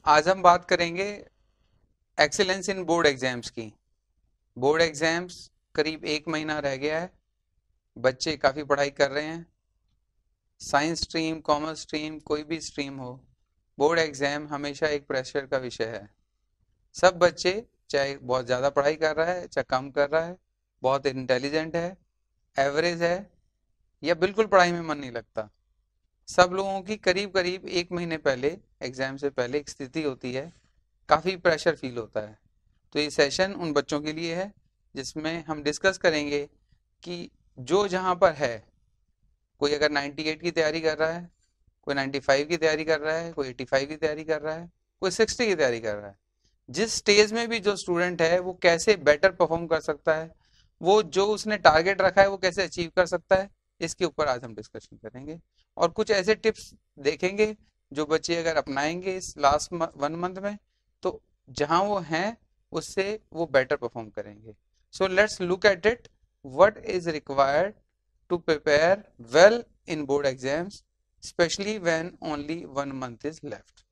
आज हम बात करेंगे एक्सीलेंस इन बोर्ड एग्जाम्स की। बोर्ड एग्जाम्स करीब एक महीना रह गया है। बच्चे काफ़ी पढ़ाई कर रहे हैं। साइंस स्ट्रीम, कॉमर्स स्ट्रीम, कोई भी स्ट्रीम हो, बोर्ड एग्जाम हमेशा एक प्रेशर का विषय है। सब बच्चे, चाहे बहुत ज़्यादा पढ़ाई कर रहा है चाहे कम कर रहा है, बहुत इंटेलिजेंट है, एवरेज है, या बिल्कुल पढ़ाई में मन नहीं लगता, सब लोगों की करीब करीब एक महीने पहले, एग्जाम से पहले एक स्थिति होती है, काफ़ी प्रेशर फील होता है। तो ये सेशन उन बच्चों के लिए है जिसमें हम डिस्कस करेंगे कि जो जहाँ पर है, कोई अगर 98 की तैयारी कर रहा है, कोई 95 की तैयारी कर रहा है, कोई 85 की तैयारी कर रहा है, कोई 60 की तैयारी कर रहा है, जिस स्टेज में भी जो स्टूडेंट है वो कैसे बेटर परफॉर्म कर सकता है, वो जो उसने टारगेट रखा है वो कैसे अचीव कर सकता है, इसके ऊपर आज हम डिस्कशन करेंगे। और कुछ ऐसे टिप्स देखेंगे जो बच्चे अगर अपनाएंगे इस लास्ट 1 मंथ में, तो जहां वो हैं उससे वो बेटर परफॉर्म करेंगे। So let's look at it, what is required to prepare well in board exams, especially when only 1 month is left।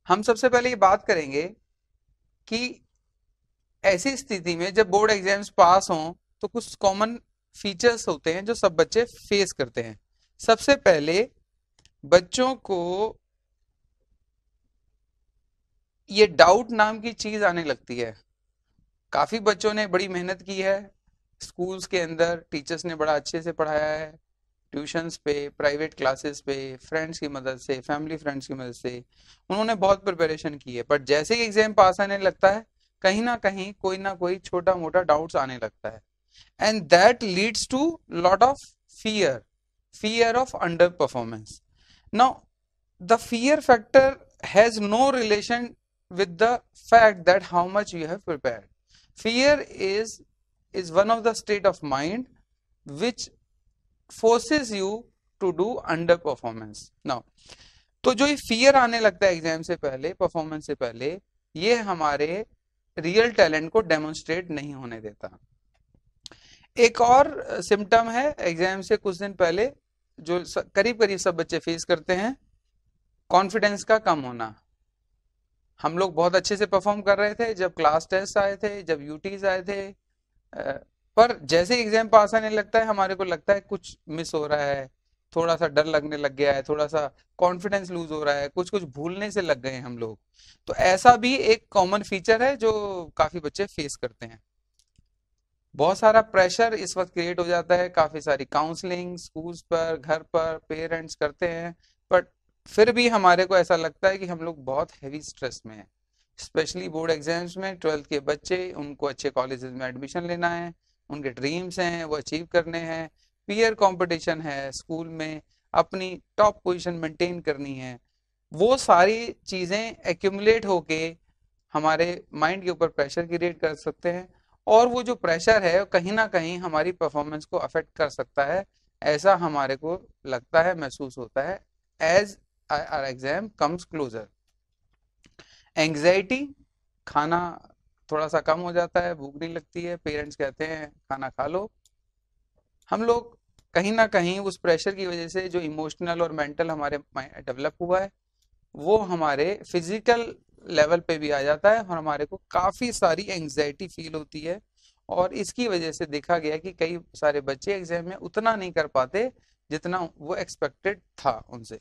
हम सबसे पहले ये बात करेंगे कि ऐसी स्थिति में जब बोर्ड एग्जाम्स पास हों तो कुछ कॉमन फीचर्स होते हैं जो सब बच्चे फेस करते हैं। सबसे पहले बच्चों को ये डाउट नाम की चीज आने लगती है। काफी बच्चों ने बड़ी मेहनत की है, स्कूल्स के अंदर टीचर्स ने बड़ा अच्छे से पढ़ाया है, ट्यूशंस पे, प्राइवेट क्लासेस पे, फ्रेंड्स की मदद से, फैमिली फ्रेंड्स की मदद से उन्होंने बहुत प्रिपरेशन की है, पर जैसे ही एग्जाम पास आने लगता है कहीं ना कोई छोटा मोटा डाउट्स आने लगता है, and that leads to lot of fear, fear of underperformance. Now, the fear factor has no relation with the fact that how much you have prepared. Fear is one of the state of mind which forces you to do underperformance. Now, तो जो ये fear आने लगता है exam से पहले, performance से पहले, ये हमारे रियल टैलेंट को डेमोन्स्ट्रेट नहीं होने देता। एक और सिम्टम है एग्जाम से कुछ दिन पहले जो करीब करीब सब बच्चे फेस करते हैं, कॉन्फिडेंस का कम होना। हम लोग बहुत अच्छे से परफॉर्म कर रहे थे जब क्लास टेस्ट आए थे, जब यूटीज आए थे, पर जैसे एग्जाम पास आने लगता है हमारे को लगता है कुछ मिस हो रहा है, थोड़ा सा डर लगने लग गया है, थोड़ा सा कॉन्फिडेंस लूज हो रहा है, कुछ कुछ भूलने से लग गए हम लोग। तो ऐसा भी एक कॉमन फीचर है जो काफी बच्चे फेस करते हैं। बहुत सारा प्रेशर इस वक्त क्रिएट हो जाता है, काफी सारी काउंसलिंग स्कूल्स पर, घर पर पेरेंट्स करते हैं, बट फिर भी हमारे को ऐसा लगता है कि हम लोग बहुत हैवी स्ट्रेस में हैं। स्पेशली बोर्ड एग्जाम्स में 12th के बच्चे, उनको अच्छे कॉलेजेस में एडमिशन लेना है, उनके ड्रीम्स हैं वो अचीव करने हैं, पीयर कंपटीशन है स्कूल में, अपनी टॉप पोजीशन मेंटेन करनी है। वो सारी चीजें एक्यूमुलेट होके हमारे माइंड के ऊपर प्रेशर क्रिएट कर सकते हैं, और वो जो प्रेशर है कहीं ना कहीं हमारी परफॉर्मेंस को अफेक्ट कर सकता है, ऐसा हमारे को लगता है, महसूस होता है as our exam comes closer. Anxiety, खाना थोड़ा सा कम हो जाता है, भूख नहीं लगती है, पेरेंट्स कहते हैं खाना खा लो। हम लोग कहीं ना कहीं उस प्रेशर की वजह से जो इमोशनल और मेंटल हमारे डेवलप हुआ है वो हमारे फिजिकल लेवल पे भी आ जाता है, और हमारे को काफी सारी एंग्जाइटी फील होती है। और इसकी वजह से देखा गया कि कई सारे बच्चे एग्जाम में उतना नहीं कर पाते जितना वो एक्सपेक्टेड था उनसे।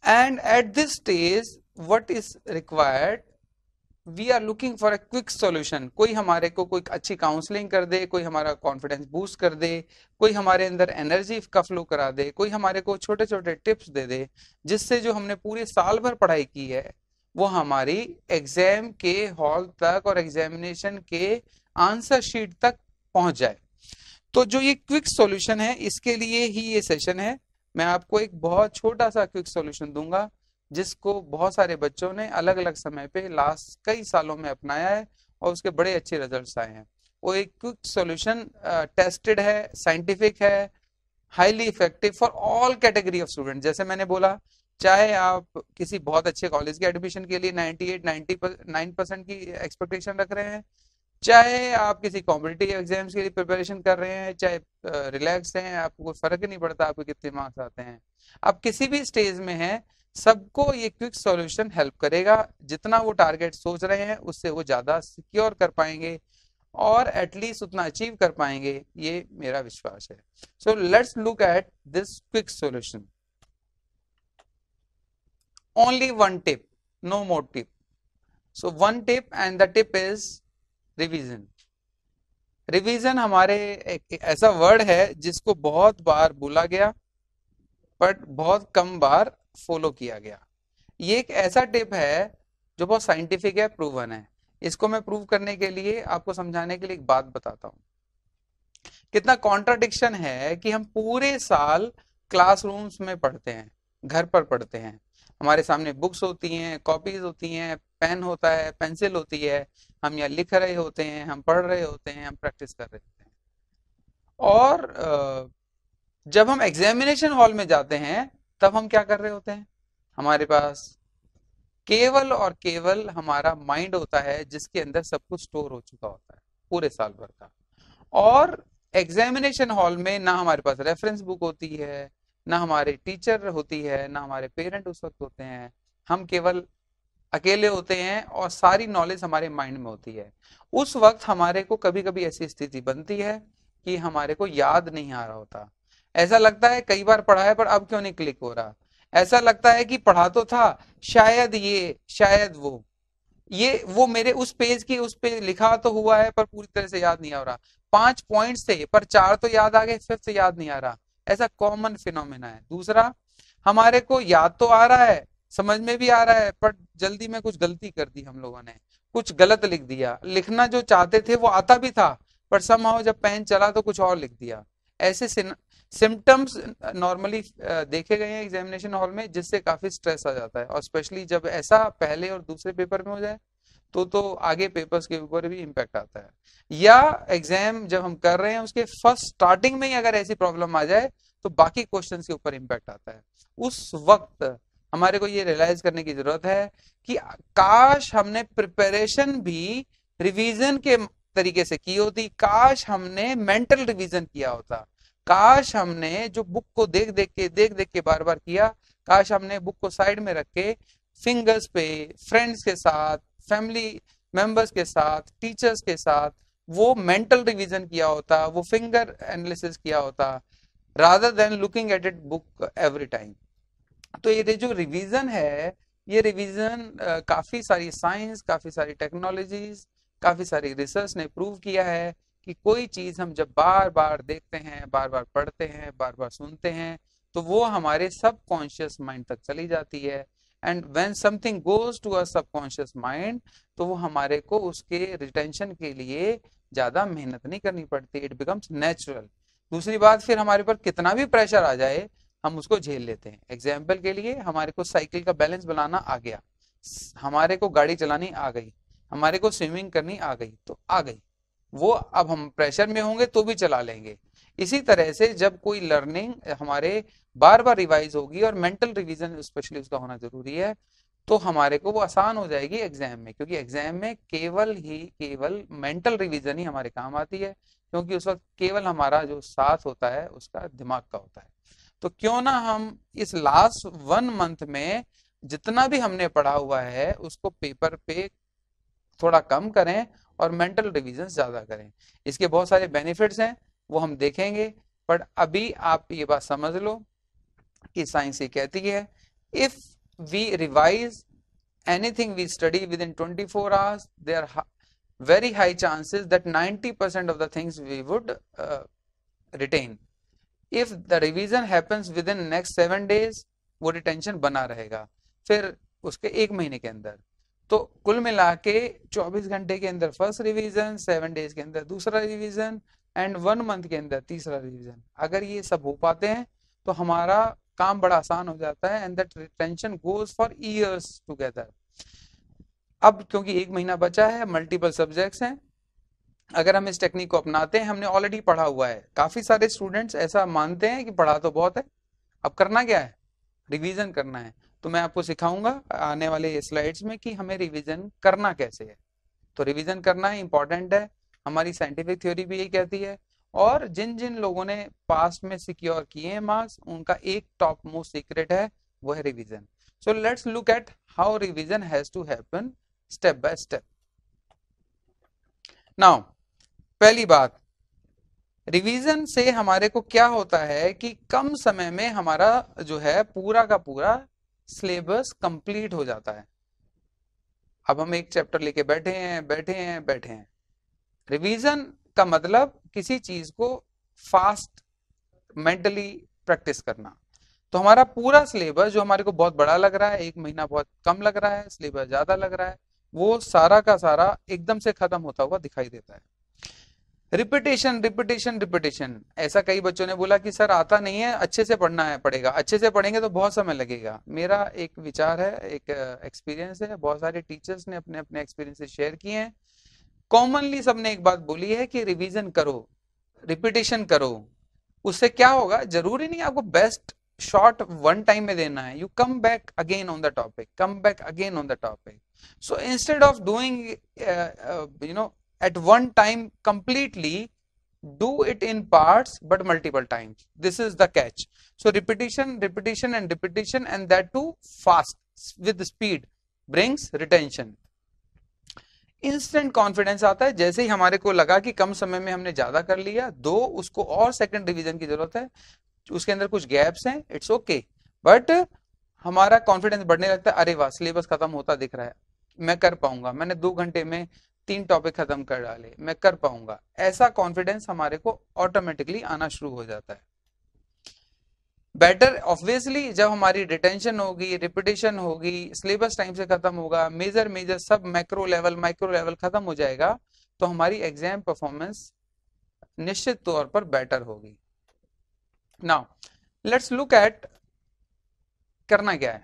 And at this stage what is required, we are looking for a quick solution. कोई हमारे को कोई अच्छी काउंसलिंग कर दे, कोई हमारा कॉन्फिडेंस बूस्ट कर दे, कोई हमारे अंदर एनर्जी का फ्लो करा दे, कोई हमारे को छोटे छोटे टिप्स दे दे, जिससे जो हमने पूरे साल भर पढ़ाई की है वो हमारी एग्जाम के हॉल तक और एग्जामिनेशन के आंसर शीट तक पहुंच जाए। तो जो ये क्विक सॉल्यूशन है इसके लिए ही ये सेशन है। मैं आपको एक बहुत छोटा सा क्विक सॉल्यूशन दूंगा जिसको बहुत सारे बच्चों ने अलग अलग समय पे लास्ट कई सालों में अपनाया है और उसके बड़े अच्छे रिजल्ट्स आए हैं। वो एक क्विक सॉल्यूशन टेस्टेड है, साइंटिफिक है, highly effective for all category of student. जैसे मैंने बोला, चाहे आप किसी बहुत अच्छे कॉलेज के एडमिशन के लिए 98 99% की एक्सपेक्टेशन रख रहे हैं, चाहे आप किसी कॉम्पिटिटिव एग्जाम्स के लिए प्रिपरेशन कर रहे हैं, चाहे रिलैक्स हैं, आपको कोई फर्क ही नहीं पड़ता आपको कितने मार्क्स आते हैं, आप किसी भी स्टेज में हैं, सबको ये क्विक सॉल्यूशन हेल्प करेगा। जितना वो टारगेट सोच रहे हैं उससे वो ज्यादा सिक्योर कर पाएंगे और एटलीस्ट उतना अचीव कर पाएंगे, ये मेरा विश्वास है। So let's look at this quick solution. Only one tip, no more tip. So one tip and the tip is revision. Revision हमारे एक ऐसा वर्ड है जिसको बहुत बार बोला गया बट बहुत कम बार फॉलो किया गया। ये एक ऐसा टिप है जो बहुत साइंटिफिक है, प्रूवन है। इसको मैं प्रूव करने के लिए, आपको समझाने के लिए एक बात बताता हूँ। कितना कॉन्ट्राडिक्शन है कि हम पूरे साल क्लासरूम्स में पढ़ते हैं, घर पर पढ़ते हैं, हमारे सामने बुक्स होती हैं, कॉपीज होती हैं, पेन होता है, पेंसिल होती है, हम यहाँ लिख रहे होते हैं, हम पढ़ रहे होते हैं, हम प्रैक्टिस कर रहे होते हैं। और जब हम एग्जामिनेशन हॉल में जाते हैं तब हम क्या कर रहे होते हैं? हमारे पास केवल और केवल हमारा माइंड होता है जिसके अंदर सब कुछ स्टोर हो चुका होता है पूरे साल भर का। और एग्जामिनेशन हॉल में ना हमारे पास रेफरेंस बुक होती है, ना हमारे टीचर होती है, ना हमारे पेरेंट उस वक्त होते हैं, हम केवल अकेले होते हैं और सारी नॉलेज हमारे माइंड में होती है। उस वक्त हमारे को कभी कभी ऐसी स्थिति बनती है कि हमारे को याद नहीं आ रहा होता। ऐसा लगता है कई बार पढ़ा है पर अब क्यों नहीं क्लिक हो रहा। ऐसा लगता है कि पढ़ा तो था, शायद ये शायद वो मेरे उस पेज की उस पे लिखा तो हुआ है पर पूरी तरह से याद नहीं आ रहा। 5 पॉइंट्स थे पर 4 तो याद आ गए, 5th याद नहीं आ रहा। ऐसा कॉमन फिनोमेना है। दूसरा, हमारे को याद तो आ रहा है, समझ में भी आ रहा है, पर जल्दी में कुछ गलती कर दी हम लोगों ने, कुछ गलत लिख दिया। लिखना जो चाहते थे वो आता भी था पर समहाउ जब पेन चला तो कुछ और लिख दिया। ऐसे सिम्टम्स नॉर्मली देखे गए हैं एग्जामिनेशन हॉल में, जिससे काफी स्ट्रेस आ जाता है। और स्पेशली जब ऐसा पहले और दूसरे पेपर में हो जाए तो आगे पेपर्स के ऊपर भी इम्पैक्ट आता है। या एग्जाम जब हम कर रहे हैं उसके फर्स्ट स्टार्टिंग में ही अगर ऐसी प्रॉब्लम आ जाए तो बाकी क्वेश्चन के ऊपर इम्पैक्ट आता है। उस वक्त हमारे को ये रियलाइज करने की जरूरत है कि काश हमने प्रिपरेशन भी रिवीजन के तरीके से की होती, काश हमने मेंटल रिवीजन किया होता, काश हमने जो बुक को देख देख के बार बार किया, काश हमने बुक को साइड में रख के फिंगर्स पे फ्रेंड्स के साथ, फैमिली मेंबर्स के साथ, टीचर्स के साथ वो मेंटल रिवीजन किया होता, वो फिंगर एनालिसिस किया होता, rather than looking at it book every time. तो ये जो रिवीजन है, ये रिवीजन काफी सारी साइंस, काफी सारी टेक्नोलॉजीज, काफी सारी रिसर्च ने प्रूव किया है कि कोई चीज हम जब बार बार देखते हैं, बार बार पढ़ते हैं, बार बार सुनते हैं तो वो हमारे सबकॉन्शियस माइंड तक चली जाती है। And when something goes to our subconscious mind तो वो हमारे को उसके रिटेंशन के लिए ज्यादा मेहनत नहीं करनी पड़ती, इट बिकम्स नेचुरल। दूसरी बात, फिर हमारे पर कितना भी प्रेशर आ जाए हम उसको झेल लेते हैं। एग्जाम्पल के लिए, हमारे को साइकिल का बैलेंस बनाना आ गया, हमारे को गाड़ी चलानी आ गई, हमारे को स्विमिंग करनी आ गई तो आ गई, वो अब हम प्रेशर में होंगे तो भी चला लेंगे। इसी तरह से जब कोई लर्निंग हमारे बार बार रिवाइज होगी और मेंटल रिवीजन स्पेशली उसका होना जरूरी है तो हमारे को वो आसान हो जाएगी एग्जाम में, क्योंकि एग्जाम में केवल मेंटल रिवीजन ही हमारे काम आती है, क्योंकि उस वक्त केवल हमारा जो साथ होता है उसका दिमाग का होता है। तो क्यों ना हम इस लास्ट 1 मंथ में जितना भी हमने पढ़ा हुआ है उसको पेपर पे थोड़ा कम करें और मेंटल रिवीजन ज्यादा करें। इसके बहुत सारे बेनिफिट्स हैं, वो हम देखेंगे, बट अभी आप ये बात समझ लो कि साइंस ये कहती है, if we revise anything we study within 24 hours, there are very high chances that 90% of the things we would retain. If the revision happens within next 7 days, वो रिटेंशन बना रहेगा। फिर उसके 1 महीने के अंदर, तो कुल मिला के 24 घंटे के अंदर फर्स्ट रिवीजन, 7 डेज के अंदर दूसरा रिवीजन एंड 1 मंथ के अंदर तीसरा रिवीजन। अगर ये सब हो पाते हैं तो हमारा काम बड़ा आसान हो जाता है and that retention goes for years together. अब क्योंकि 1 महीना बचा है, मल्टीपल सब्जेक्ट्स हैं, अगर हम इस टेक्निक को अपनाते हैं, हमने ऑलरेडी पढ़ा हुआ है। काफी सारे स्टूडेंट्स ऐसा मानते हैं कि पढ़ा तो बहुत है, अब करना क्या है, रिवीजन करना है। तो मैं आपको सिखाऊंगा आने वाले स्लाइड्स में कि हमें रिवीजन करना कैसे है। तो रिवीजन करना है, इंपॉर्टेंट है, हमारी साइंटिफिक थ्योरी भी यही कहती है। और जिन जिन लोगों ने पास्ट में सिक्योर किए हैं मार्क्स, उनका एक टॉप मोस्ट सीक्रेट है, वो है revision. So let's look at how revision has to happen step by step. Now पहली बात, रिवीजन से हमारे को क्या होता है कि कम समय में हमारा जो है पूरा का पूरा सिलेबस कंप्लीट हो जाता है। अब हम एक चैप्टर लेके बैठे हैं। रिवीजन का मतलब किसी चीज को फास्ट मेंटली प्रैक्टिस करना। तो हमारा पूरा सिलेबस जो हमारे को बहुत बड़ा लग रहा है, एक महीना बहुत कम लग रहा है, सिलेबस ज्यादा लग रहा है, वो सारा का सारा एकदम से खत्म होता हुआ दिखाई देता है। रिपीटेशन रिपीटेशन रिपीटेशन, ऐसा कई बच्चों ने बोला कि सर आता नहीं है, अच्छे से पढ़ना है, पड़ेगा, अच्छे से पढ़ेंगे तो बहुत समय लगेगा। मेरा एक विचार है, एक एक्सपीरियंस है, बहुत सारे टीचर्स ने अपने अपने एक्सपीरियंसेस शेयर किए हैं। कॉमनली सबने एक बात बोली है कि रिवीजन करो, रिपीटेशन करो, उससे क्या होगा, जरूरी नहीं आपको बेस्ट शॉट वन टाइम में देना है, you come back again on the topic, come back again on the topic. So instead of doing at one time completely, do it in parts but multiple times. This is the catch. So repetition and repetition, and that too fast with speed brings retention. Instant confidence आता है जैसे ही हमारे को लगा कि कम समय में हमने ज्यादा कर लिया, दो उसको और सेकंड रिवीजन की जरूरत है, उसके अंदर कुछ गैप्स हैं, इट्स ओके, बट हमारा कॉन्फिडेंस बढ़ने लगता है, अरे वाह सिलेबस खत्म होता दिख रहा है, मैं कर पाऊंगा, मैंने 2 घंटे में 3 टॉपिक खत्म कर डाले, मैं कर पाऊंगा। ऐसा कॉन्फिडेंस हमारे को ऑटोमेटिकली आना शुरू हो जाता है। बेटर ऑब्वियसली जब हमारी रिटेंशन होगी, रिपीटेशन होगी, सिलेबस टाइम से खत्म होगा, मेजर सब मैक्रो लेवल खत्म हो जाएगा, तो हमारी एग्जाम परफॉर्मेंस निश्चित तौर पर बेटर होगी। नाउ लेट्स लुक एट करना क्या है।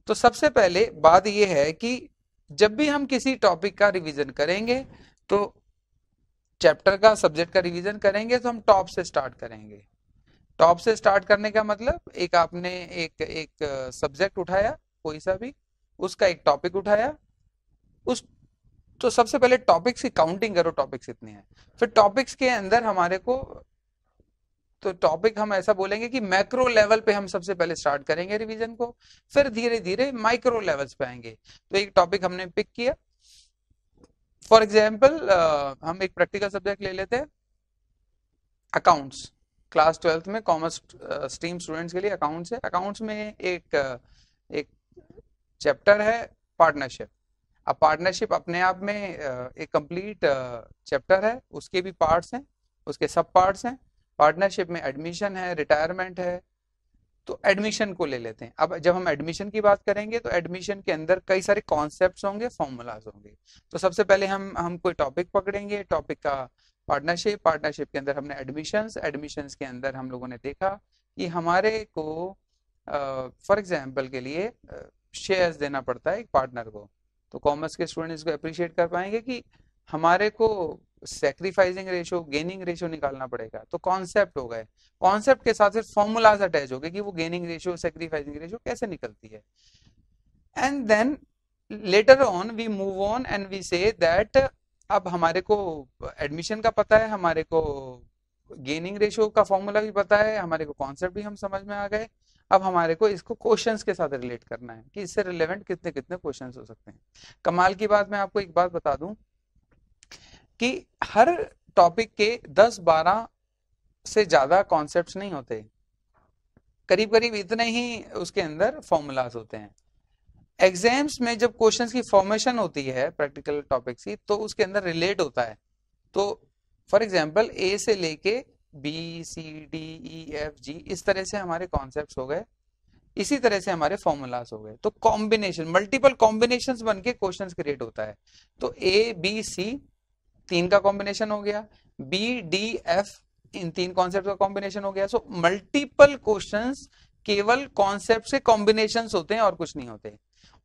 तो सबसे पहले बात यह है कि जब भी हम किसी टॉपिक का रिवीजन करेंगे, तो चैप्टर का, सब्जेक्ट का रिवीजन करेंगे, तो हम टॉप से स्टार्ट करेंगे। टॉप से स्टार्ट करने का मतलब, एक आपने एक सब्जेक्ट उठाया कोई सा भी, उसका एक टॉपिक उठाया, उस तो सबसे पहले टॉपिक्स की काउंटिंग करो, टॉपिक्स कितने हैं। फिर टॉपिक्स के अंदर हमारे को, तो टॉपिक हम ऐसा बोलेंगे कि मैक्रो लेवल पे हम सबसे पहले स्टार्ट करेंगे रिवीजन को, फिर धीरे धीरे माइक्रो लेवल्स पे आएंगे। तो एक टॉपिक हमने पिक किया, फॉर एग्जाम्पल हम एक प्रैक्टिकल सब्जेक्ट ले लेते हैं, अकाउंट्स। क्लास 12th में कॉमर्स स्ट्रीम स्टूडेंट्स के लिए अकाउंट्स है। अकाउंट्स में एक चैप्टर है पार्टनरशिप। अब पार्टनरशिप अपने आप में एक कंप्लीट चैप्टर है, उसके भी पार्ट्स हैं, उसके सब पार्ट्स हैं। पार्टनरशिप में एडमिशन है, रिटायरमेंट है। तो एडमिशन को ले लेते हैं। अब जब हम एडमिशन की बात करेंगे, तो एडमिशन के अंदर कई सारे कॉन्सेप्ट्स होंगे, फॉर्मूलाज होंगे। तो सबसे पहले हम कोई टॉपिक पकड़ेंगे, टॉपिक का पार्टनरशिप के अंदर हमने एडमिशंस के अंदर हम लोगों ने देखा कि हमारे को फॉर एग्जाम्पल के लिए शेयर्स देना पड़ता है एक पार्टनर को। तो कॉमर्स के स्टूडेंट इसको अप्रिशिएट कर पाएंगे कि हमारे को सैक्रिफाइसिंग रेशो, गेनिंग रेशो निकालना पड़ेगा। तो कॉन्सेप्ट हो गए, कॉन्सेप्ट के साथ फिर फॉर्मूलाज अटैच हो गए कि वो गेनिंग रेशो, सैक्रिफाइसिंग रेशो कैसे निकलती है। And then later on we move on and we say that अब हमारे को एडमिशन का पता है, हमारे को गेनिंग रेशो का फॉर्मूला भी पता है, हमारे को कॉन्सेप्ट भी हम समझ में आ गए। अब हमारे को इसको क्वेश्चंस के साथ रिलेट करना है कि इससे रिलेवेंट कितने कितने क्वेश्चंस हो सकते हैं। कमाल की बात, मैं आपको एक बात बता दूं कि हर टॉपिक के 10-12 से ज्यादा कॉन्सेप्ट्स नहीं होते, करीब करीब इतने ही उसके अंदर फॉर्मूलाज होते हैं। एग्जाम्स में जब क्वेश्चंस की फॉर्मेशन होती है प्रैक्टिकल टॉपिक्स की, तो उसके अंदर रिलेट होता है। तो फॉर एग्जाम्पल ए से लेके B C D E F G, इस तरह से हमारे कॉन्सेप्ट्स हो गए, इसी तरह से हमारे फॉर्मूलाज हो गए। तो कॉम्बिनेशन, मल्टीपल कॉम्बिनेशंस बन के क्वेश्चंस क्रिएट होता है। तो ए बी सी 3 का कॉम्बिनेशन हो गया, बी डी एफ इन 3 कॉन्सेप्ट का कॉम्बिनेशन हो गया। सो मल्टीपल क्वेश्चंस केवल कॉन्सेप्ट से कॉम्बिनेशंस होते हैं और कुछ नहीं होते।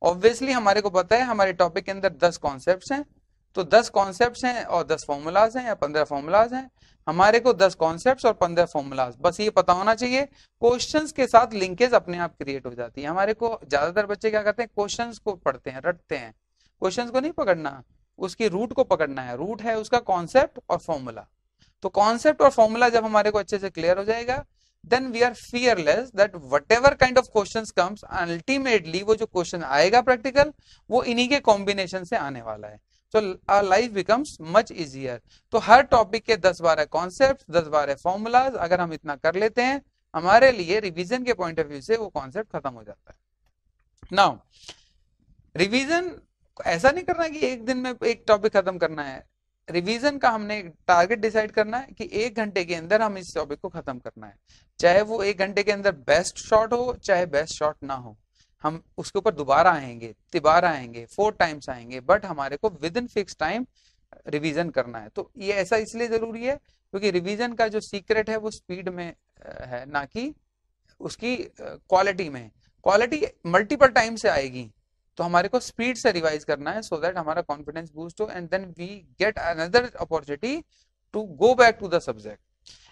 ऑब्वियसली हमारे को पता है हमारे टॉपिक के अंदर 10 कॉन्सेप्ट्स हैं, तो 10 कॉन्सेप्ट्स हैं और 10 फॉर्मूलाज हैं या 15 फॉर्मूलाज हैं। हमारे को 10 कॉन्सेप्ट्स और 15 फॉर्मूलाज, बस ये पता होना चाहिए। क्वेश्चंस के साथ लिंकेज अपने आप क्रिएट हो जाती है। हमारे को ज्यादातर बच्चे क्या करते हैं, क्वेश्चंस को पढ़ते हैं, रटते हैं, क्वेश्चंस को नहीं पकड़ना, उसकी रूट को पकड़ना है। रूट है उसका कॉन्सेप्ट और फॉर्मूला। तो कॉन्सेप्ट और फॉर्मूला जब हमारे को अच्छे से क्लियर हो जाएगा, then we are fearless that whatever kind of question comes, ultimately वो जो क्वेश्चन आएगा प्रैक्टिकल, वो इन्हीं के कॉम्बिनेशन से आने वाला है। तो our life becomes much easier. तो हर टॉपिक के 10-12 कॉन्सेप्ट, 10-12 फॉर्मूलाज अगर हम इतना कर लेते हैं, हमारे लिए रिवीजन के पॉइंट ऑफ व्यू से वो कॉन्सेप्ट खत्म हो जाता है। नाउ रिवीजन ऐसा नहीं करना कि एक दिन में एक टॉपिक खत्म करना है। रिवीजन का हमने टारगेट डिसाइड करना है कि 1 घंटे के अंदर हम इस टॉपिक को खत्म करना है। चाहे वो 1 घंटे के अंदर बेस्ट शॉट हो, चाहे बेस्ट शॉट ना हो, हम उसके ऊपर दोबारा आएंगे, तिबारा आएंगे, 4 टाइम्स आएंगे, बट हमारे को with in fix time revision करना है। तो ये ऐसा इसलिए जरूरी है क्योंकि रिवीजन का जो सीक्रेट है वो स्पीड में है, ना कि उसकी क्वालिटी में। क्वालिटी मल्टीपल टाइम से आएगी, तो हमारे को स्पीड से रिवाइज करना है सो दैट हमारा कॉन्फिडेंस बूस्ट हो, and then we get another opportunity to go back to the subject.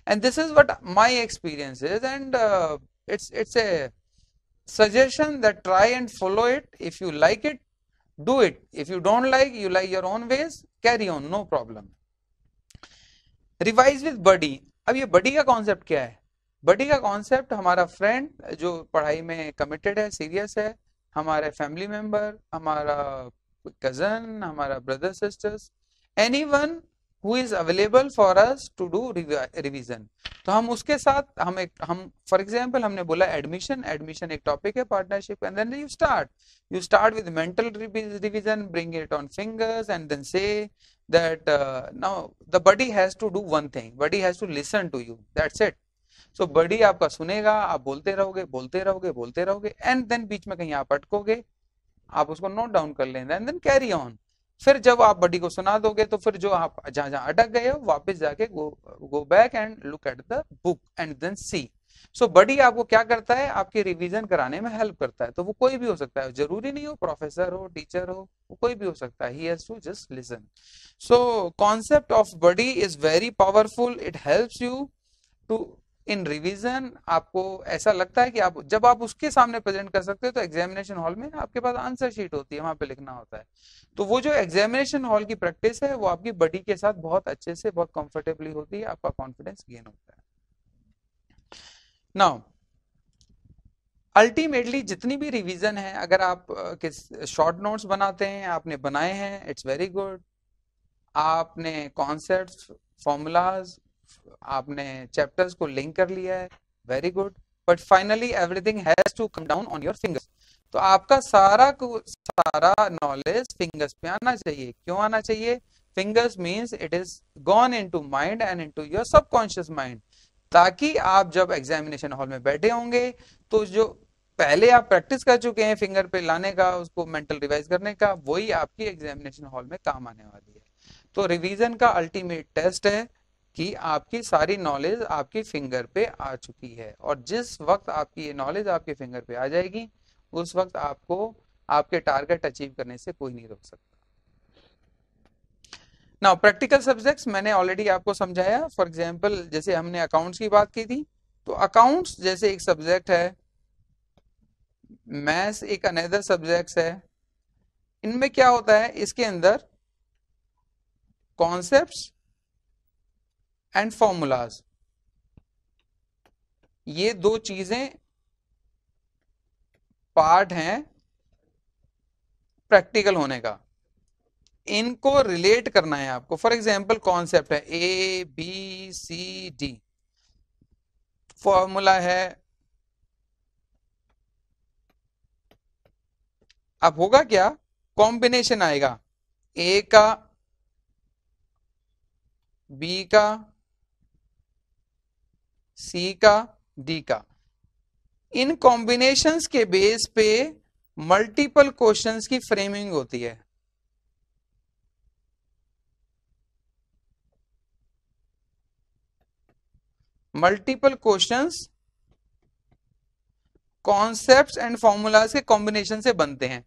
And this is what my experience is, and it's a suggestion that try and follow it. If you like it, do it. If you don't like, you like your own ways, carry on, no problem. Revise with buddy. अब ये buddy का concept क्या है? buddy का concept हमारा friend जो पढ़ाई में कमिटेड है, सीरियस है, हमारे फैमिली मेंबर, हमारा कजन, हमारा brother sisters, anyone who is available for us to do revision। तो हम उसके साथ हम फॉर एग्जांपल हमने बोला एडमिशन एक टॉपिक है partnership, and then you start with mental revision, bring it on fingers, and then say that now the buddy has to do one thing, buddy has to listen to you, that's it। so buddy आपका सुनेगा, आप बोलते रहोगे, and then बीच में कहीं आप अटकोगे, आप उसको नोट डाउन कर लेना, एंड देन कैरी ऑन। फिर जब आप बडी को सुना दोगे तो फिर जो आप जहां जहां अटक गए हो वापस जाके go back and look at the book and then see. So buddy आपको क्या करता है, आपकी रिवीजन कराने में हेल्प करता है। तो वो कोई भी हो सकता है, जरूरी नहीं हो प्रोफेसर हो, टीचर हो, वो कोई भी हो सकता है। He has to just listen. So concept of buddy is very powerful, it helps you to in revision. आपको ऐसा लगता है कि आप जब आप उसके सामने प्रेजेंट कर सकते हो, तो एग्जामिनेशन हॉल में आपके पास आंसर शीट होती है, वहां पे लिखना होता है। तो वो जो एग्जामिनेशन हॉल की प्रैक्टिस है वो आपकी बडी के साथ बहुत अच्छे से, बहुत कंफर्टेबली होती है, आपका कॉन्फिडेंस गेन होता है। नाउ अल्टीमेटली जितनी भी रिवीजन है, अगर आप शॉर्ट नोट्स बनाते हैं, आपने बनाए हैं, इट्स वेरी गुड। आपने कॉन्सेप्ट्स, फॉर्मूलाज, आपने चैप्टर्स को लिंक कर लिया है, very good. But finally everything has to come down on your fingers. तो आपका सारा नॉलेज फिंगर्स पे आना चाहिए। क्यों आना चाहिए? Fingers means it is gone into mind and into your subconscious mind, ताकि आप जब एग्जामिनेशन हॉल में बैठे होंगे तो जो पहले आप प्रैक्टिस कर चुके हैं फिंगर पे लाने का, उसको मेंटल रिवाइज करने का, वही आपकी एग्जामिनेशन हॉल में काम आने वाली है। तो रिवीजन का अल्टीमेट टेस्ट है कि आपकी सारी नॉलेज आपकी फिंगर पे आ चुकी है, और जिस वक्त आपकी ये नॉलेज आपके फिंगर पे आ जाएगी, उस वक्त आपको आपके टारगेट अचीव करने से कोई नहीं रोक सकता। नाउ प्रैक्टिकल सब्जेक्ट्स मैंने ऑलरेडी आपको समझाया। फॉर एग्जांपल जैसे हमने अकाउंट्स की बात की थी, तो अकाउंट्स जैसे एक सब्जेक्ट है, मैथ्स एक अनदर सब्जेक्ट है। इनमें क्या होता है, इसके अंदर कॉन्सेप्ट्स एंड फॉर्मूलाज, ये दो चीजें पार्ट हैं प्रैक्टिकल होने का। इनको रिलेट करना है आपको। फॉर एग्जांपल कॉन्सेप्ट है ABCD, फॉर्मूला है, अब होगा क्या, कॉम्बिनेशन आएगा A का, B का, C का, D का। इन कॉम्बिनेशंस के बेस पे मल्टीपल क्वेश्चंस की फ्रेमिंग होती है। Multiple questions concepts and formulas के कॉम्बिनेशन से बनते हैं।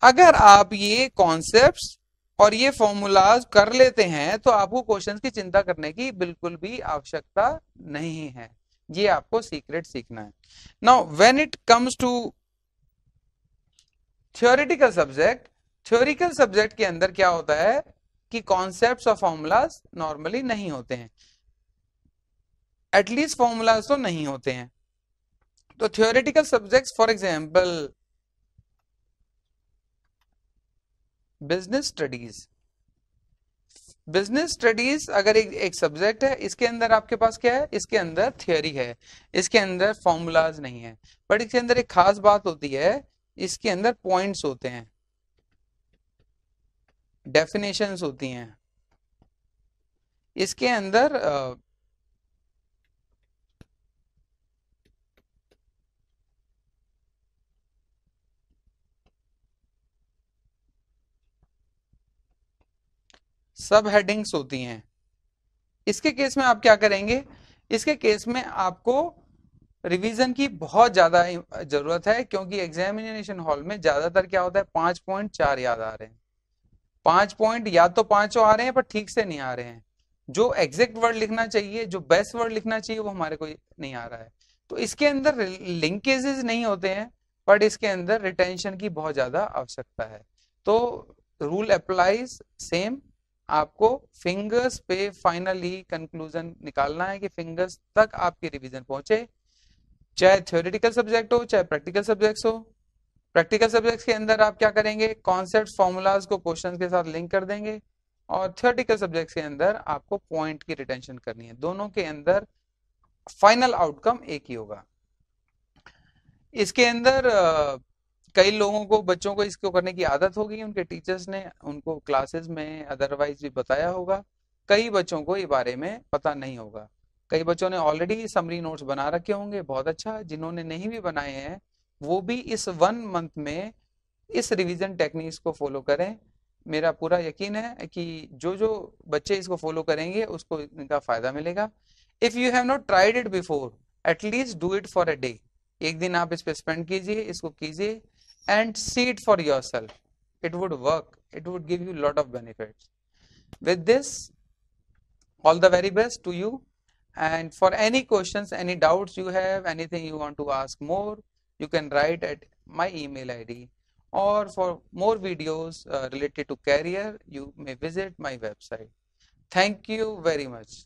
अगर आप ये कॉन्सेप्ट्स और ये फॉर्मूलाज कर लेते हैं तो आपको क्वेश्चंस की चिंता करने की बिल्कुल भी आवश्यकता नहीं है। ये आपको सीक्रेट सीखना है। Now when it comes to theoretical subject, theoretical subject के अंदर क्या होता है, कि कॉन्सेप्ट्स और फॉर्मूलाज नॉर्मली नहीं होते हैं, एटलीस्ट फॉर्मूलाज तो नहीं होते हैं। तो theoretical subjects for example business studies, business studies अगर एक सब्जेक्ट है, इसके अंदर आपके पास क्या है, इसके अंदर थियोरी है, इसके अंदर फॉर्मूलाज नहीं है, बट इसके अंदर एक खास बात होती है, इसके अंदर पॉइंट्स होते हैं, डेफिनेशंस होती हैं, इसके अंदर सब हेडिंग्स होती हैं। इसके केस में आप क्या करेंगे, इसके केस में आपको रिवीजन की बहुत ज्यादा जरूरत है, क्योंकि एग्जामिनेशन हॉल में ज्यादातर क्या होता है, 5 पॉइंट 4 याद आ रहे हैं, 5 पॉइंट या तो पांचों आ रहे हैं पर ठीक से नहीं आ रहे हैं, जो एग्जैक्ट वर्ड लिखना चाहिए, जो बेस्ट वर्ड लिखना चाहिए, वो हमारे को नहीं आ रहा है। तो इसके अंदर लिंकेजेस नहीं होते हैं, बट इसके अंदर रिटेंशन की बहुत ज्यादा आवश्यकता है। तो रूल अप्लाइज सेम, आपको फिंगर्स पे फाइनली कंक्लूजन निकालना है कि फिंगर्स तक आपकी रिवीजन पहुंचे, चाहे थ्योरेटिकल सब्जेक्ट हो चाहे प्रैक्टिकल सब्जेक्ट्स हो। प्रैक्टिकल सब्जेक्ट्स के अंदर आप क्या करेंगे, कॉन्सेप्ट फॉर्मूलाज को क्वेश्चंस के साथ लिंक कर देंगे, और थ्योरेटिकल सब्जेक्ट्स के अंदर आपको पॉइंट की रिटेंशन करनी है। दोनों के अंदर फाइनल आउटकम एक ही होगा। इसके अंदर कई लोगों को, बच्चों को इसको करने की आदत होगी, उनके टीचर्स ने उनको क्लासेस में अदरवाइज भी बताया होगा, कई बच्चों को ये बारे में पता नहीं होगा, कई बच्चों ने ऑलरेडी समरी नोट्स बना रखे होंगे, बहुत अच्छा। जिन्होंने नहीं भी बनाए हैं वो भी इस 1 मंथ में इस रिवीजन टेक्निक्स को फॉलो करें। मेरा पूरा यकीन है कि जो जो बच्चे इसको फॉलो करेंगे उसको इनका फायदा मिलेगा। If you have not tried it before, at least do it for a day, एक दिन आप इस पे स्पेंड कीजिए, इसको कीजिए, and see it for yourself. It would work. It would give you a lot of benefits. With this, all the very best to you. And for any questions, any doubts you have, anything you want to ask more, you can write at my email ID. Or for more videos related to career, you may visit my website. Thank you very much.